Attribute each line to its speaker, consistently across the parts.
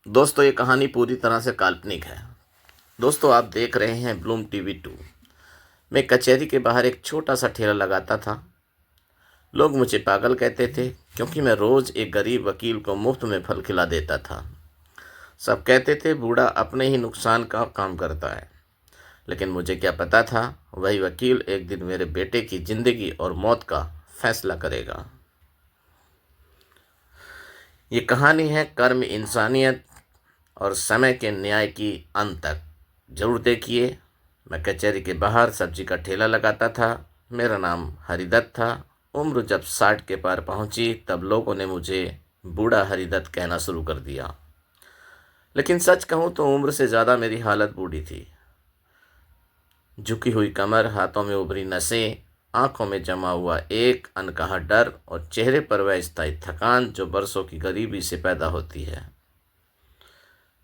Speaker 1: दोस्तों, ये कहानी पूरी तरह से काल्पनिक है। दोस्तों, आप देख रहे हैं ब्लूम टीवी 2। मैं कचहरी के बाहर एक छोटा सा ठेला लगाता था। लोग मुझे पागल कहते थे क्योंकि मैं रोज एक गरीब वकील को मुफ्त में फल खिला देता था। सब कहते थे बूढ़ा अपने ही नुकसान का काम करता है। लेकिन मुझे क्या पता था, वही वकील एक दिन मेरे बेटे की जिंदगी और मौत का फैसला करेगा। ये कहानी है कर्म, इंसानियत और समय के न्याय की अंत तक। जरूर देखिए। मैं कचहरी के बाहर सब्जी का ठेला लगाता था। मेरा नाम हरिदत्त था। उम्र जब 60 के पार पहुंची तब लोगों ने मुझे बूढ़ा हरिदत्त कहना शुरू कर दिया। लेकिन सच कहूं तो उम्र से ज़्यादा मेरी हालत बूढ़ी थी। झुकी हुई कमर, हाथों में उभरी नसें, आंखों में जमा हुआ एक अनकहा डर और चेहरे पर वह स्थायी थकान जो बरसों की गरीबी से पैदा होती है।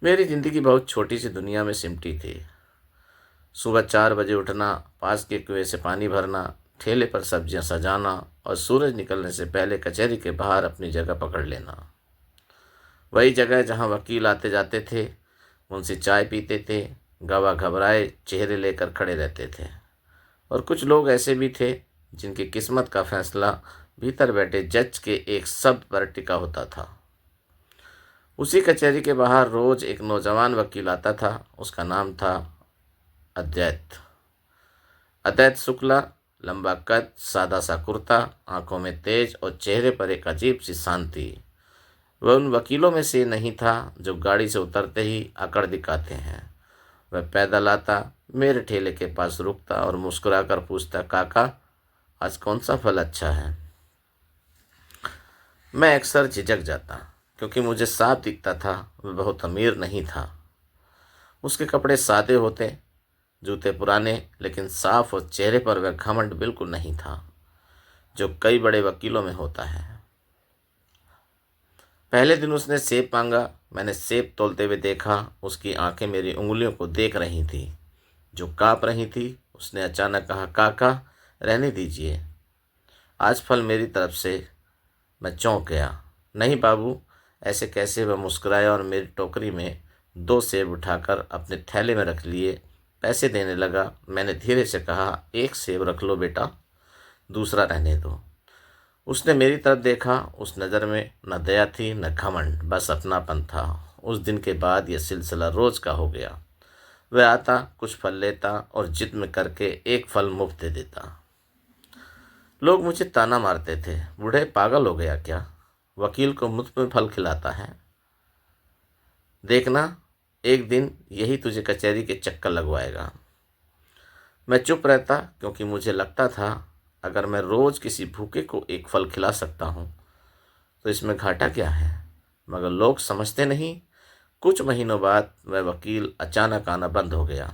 Speaker 1: मेरी जिंदगी बहुत छोटी सी दुनिया में सिमटी थी। सुबह 4 बजे उठना, पास के कुएं से पानी भरना, ठेले पर सब्जियां सजाना और सूरज निकलने से पहले कचहरी के बाहर अपनी जगह पकड़ लेना। वही जगह जहां वकील आते जाते थे, मुंशी चाय पीते थे, गवाह घबराए चेहरे लेकर खड़े रहते थे। और कुछ लोग ऐसे भी थे जिनकी किस्मत का फैसला भीतर बैठे जज के एक शब्द पर टिका होता था। उसी कचहरी के बाहर रोज एक नौजवान वकील आता था। उसका नाम था अद्वैत। अद्वैत शुक्ला। लंबा कद, सादा सा कुर्ता, आंखों में तेज और चेहरे पर एक अजीब सी शांति। वह उन वकीलों में से नहीं था जो गाड़ी से उतरते ही अकड़ दिखाते हैं। वह पैदल आता, मेरे ठेले के पास रुकता और मुस्कुराकर पूछता, काका, आज कौन सा फल अच्छा है। मैं अक्सर झिझक जाता क्योंकि मुझे साफ दिखता था वह बहुत अमीर नहीं था। उसके कपड़े सादे होते, जूते पुराने, लेकिन साफ और चेहरे पर वह घमंड बिल्कुल नहीं था जो कई बड़े वकीलों में होता है। पहले दिन उसने सेब मांगा। मैंने सेब तोलते हुए देखा। उसकी आंखें मेरी उंगलियों को देख रही थी जो काँप रही थी। उसने अचानक कहा, काका, रहने दीजिए, आज फल मेरी तरफ से। मैं चौंक गया। नहीं बाबू, ऐसे कैसे। वह मुस्कुराया और मेरी टोकरी में 2 सेब उठाकर अपने थैले में रख लिए। पैसे देने लगा। मैंने धीरे से कहा, एक सेब रख लो बेटा, दूसरा रहने दो। उसने मेरी तरफ देखा। उस नज़र में न दया थी न घमंड, बस अपनापन था। उस दिन के बाद यह सिलसिला रोज का हो गया। वह आता, कुछ फल लेता और जिद में करके एक फल मुफ्त दे देता। लोग मुझे ताना मारते थे, बूढ़े पागल हो गया क्या, वकील को मुफ्त में फल खिलाता है। देखना, एक दिन यही तुझे कचहरी के चक्कर लगवाएगा। मैं चुप रहता क्योंकि मुझे लगता था अगर मैं रोज किसी भूखे को एक फल खिला सकता हूँ तो इसमें घाटा क्या है। मगर लोग समझते नहीं। कुछ महीनों बाद वह वकील अचानक आना बंद हो गया।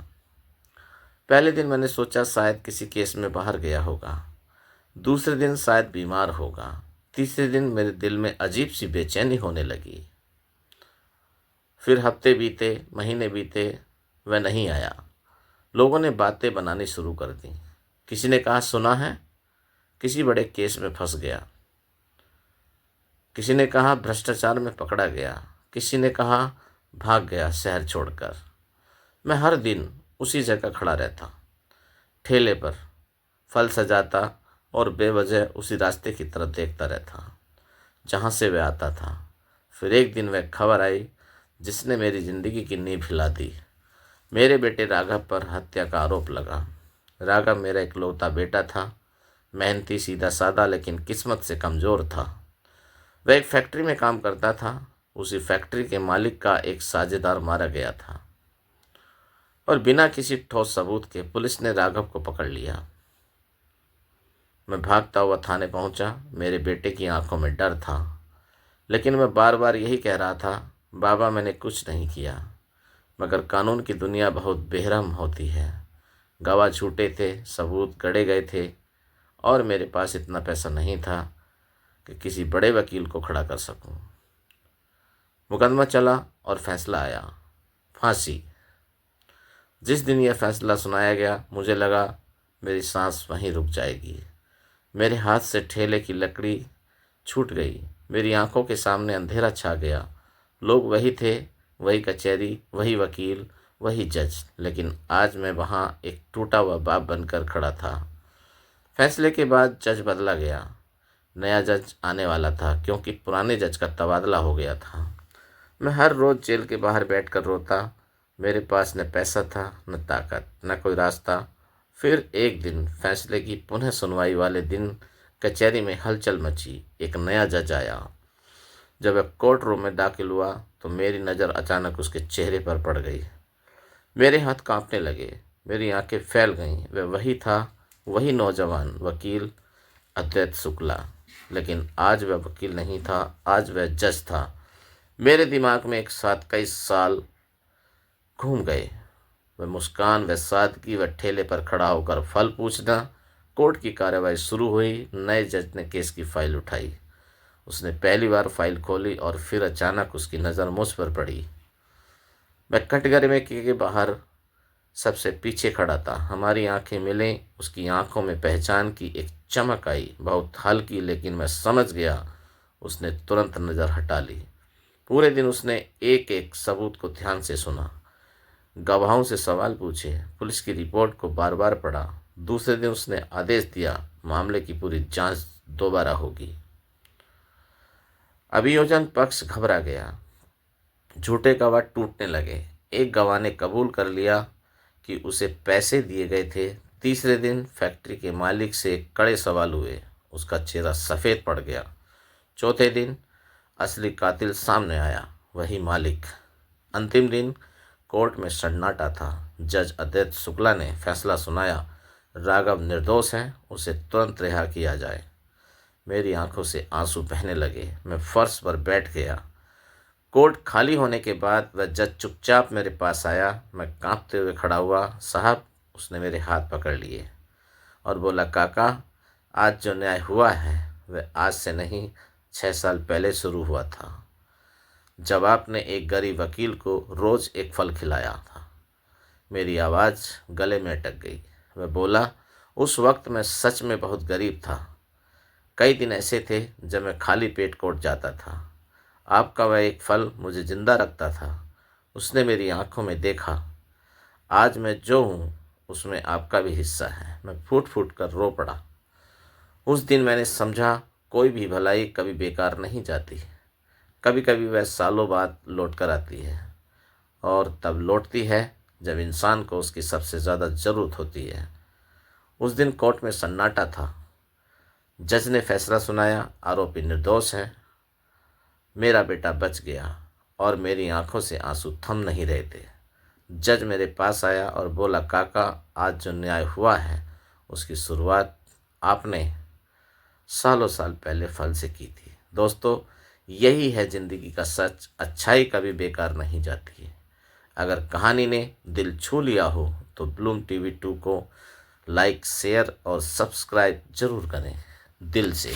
Speaker 1: पहले दिन मैंने सोचा शायद किसी केस में बाहर गया होगा। दूसरे दिन शायद बीमार होगा। तीसरे दिन मेरे दिल में अजीब सी बेचैनी होने लगी। फिर हफ्ते बीते, महीने बीते, वह नहीं आया। लोगों ने बातें बनानी शुरू कर दी। किसी ने कहा, सुना है किसी बड़े केस में फंस गया। किसी ने कहा भ्रष्टाचार में पकड़ा गया। किसी ने कहा भाग गया शहर छोड़कर। मैं हर दिन उसी जगह खड़ा रहता, ठेले पर फल सजाता और बेवजह उसी रास्ते की तरफ देखता रहता जहाँ से वह आता था। फिर एक दिन वह खबर आई जिसने मेरी ज़िंदगी की नींव हिला दी। मेरे बेटे राघव पर हत्या का आरोप लगा। राघव मेरा इकलौता बेटा था, मेहनती, सीधा साधा, लेकिन किस्मत से कमज़ोर था। वह एक फैक्ट्री में काम करता था। उसी फैक्ट्री के मालिक का एक साझेदार मारा गया था और बिना किसी ठोस सबूत के पुलिस ने राघव को पकड़ लिया। मैं भागता हुआ थाने पहुंचा। मेरे बेटे की आंखों में डर था, लेकिन मैं बार बार यही कह रहा था, बाबा, मैंने कुछ नहीं किया। मगर कानून की दुनिया बहुत बेरहम होती है। गवाह झूठे थे, सबूत गढ़े गए थे और मेरे पास इतना पैसा नहीं था कि किसी बड़े वकील को खड़ा कर सकूं। मुकदमा चला और फैसला आया, फांसी। जिस दिन यह फैसला सुनाया गया मुझे लगा मेरी सांस वहीं रुक जाएगी। मेरे हाथ से ठेले की लकड़ी छूट गई। मेरी आंखों के सामने अंधेरा छा गया। लोग वही थे वही कचहरी, वही वकील, वही जज, लेकिन आज मैं वहाँ एक टूटा हुआ बाप बनकर खड़ा था। फैसले के बाद जज बदला गया। नया जज आने वाला था क्योंकि पुराने जज का तबादला हो गया था। मैं हर रोज़ जेल के बाहर बैठकर रोता। मेरे पास न पैसा था, न ताकत, न कोई रास्ता। फिर एक दिन फैसले की पुनः सुनवाई वाले दिन कचहरी में हलचल मची। एक नया जज आया। जब वह कोर्ट रूम में दाखिल हुआ तो मेरी नज़र अचानक उसके चेहरे पर पड़ गई। मेरे हाथ कांपने लगे, मेरी आंखें फैल गईं। वह वही था, वही नौजवान वकील अद्वैत शुक्ला। लेकिन आज वह वकील नहीं था, आज वह जज था। मेरे दिमाग में एक साथ कई साल घूम गए। वह मुस्कान, वह सादगी, वह ठेले पर खड़ा होकर फल पूछना। कोर्ट की कार्यवाही शुरू हुई। नए जज ने केस की फाइल उठाई। उसने पहली बार फाइल खोली और फिर अचानक उसकी नज़र मुझ पर पड़ी। मैं कटघरे के बाहर सबसे पीछे खड़ा था। हमारी आंखें मिलें। उसकी आंखों में पहचान की एक चमक आई, बहुत हल्की, लेकिन मैं समझ गया। उसने तुरंत नज़र हटा ली। पूरे दिन उसने एक एक सबूत को ध्यान से सुना, गवाहों से सवाल पूछे, पुलिस की रिपोर्ट को बार बार पढ़ा। दूसरे दिन उसने आदेश दिया, मामले की पूरी जांच दोबारा होगी। अभियोजन पक्ष घबरा गया। झूठे गवाह टूटने लगे। एक गवाह ने कबूल कर लिया कि उसे पैसे दिए गए थे। तीसरे दिन फैक्ट्री के मालिक से कड़े सवाल हुए। उसका चेहरा सफ़ेद पड़ गया। चौथे दिन असली कातिल सामने आया, वही मालिक। अंतिम दिन कोर्ट में सन्नाटा था। जज अद्वैत शुक्ला ने फैसला सुनाया, राघव निर्दोष है, उसे तुरंत रिहा किया जाए। मेरी आंखों से आंसू बहने लगे। मैं फर्श पर बैठ गया। कोर्ट खाली होने के बाद वह जज चुपचाप मेरे पास आया। मैं कांपते हुए खड़ा हुआ। साहब, उसने मेरे हाथ पकड़ लिए और बोला, काका, आज जो न्याय हुआ है वह आज से नहीं, 6 साल पहले शुरू हुआ था, जब आपने एक गरीब वकील को रोज़ एक फल खिलाया था। मेरी आवाज़ गले में अटक गई। वह बोला, उस वक्त मैं सच में बहुत गरीब था। कई दिन ऐसे थे जब मैं खाली पेट कोर्ट जाता था। आपका वह एक फल मुझे जिंदा रखता था। उसने मेरी आंखों में देखा। आज मैं जो हूँ उसमें आपका भी हिस्सा है। मैं फूट फूट कर रो पड़ा। उस दिन मैंने समझा, कोई भी भलाई कभी बेकार नहीं जाती। कभी कभी वह सालों बाद लौट कर आती है, और तब लौटती है जब इंसान को उसकी सबसे ज़्यादा ज़रूरत होती है। उस दिन कोर्ट में सन्नाटा था। जज ने फैसला सुनाया, आरोपी निर्दोष है। मेरा बेटा बच गया और मेरी आंखों से आंसू थम नहीं रहे थे। जज मेरे पास आया और बोला, काका, आज जो न्याय हुआ है उसकी शुरुआत आपने सालों साल पहले फल से की थी। दोस्तों, यही है ज़िंदगी का सच। अच्छाई कभी बेकार नहीं जाती। अगर कहानी ने दिल छू लिया हो तो ब्लूम टीवी 2 को लाइक, शेयर और सब्सक्राइब जरूर करें, दिल से।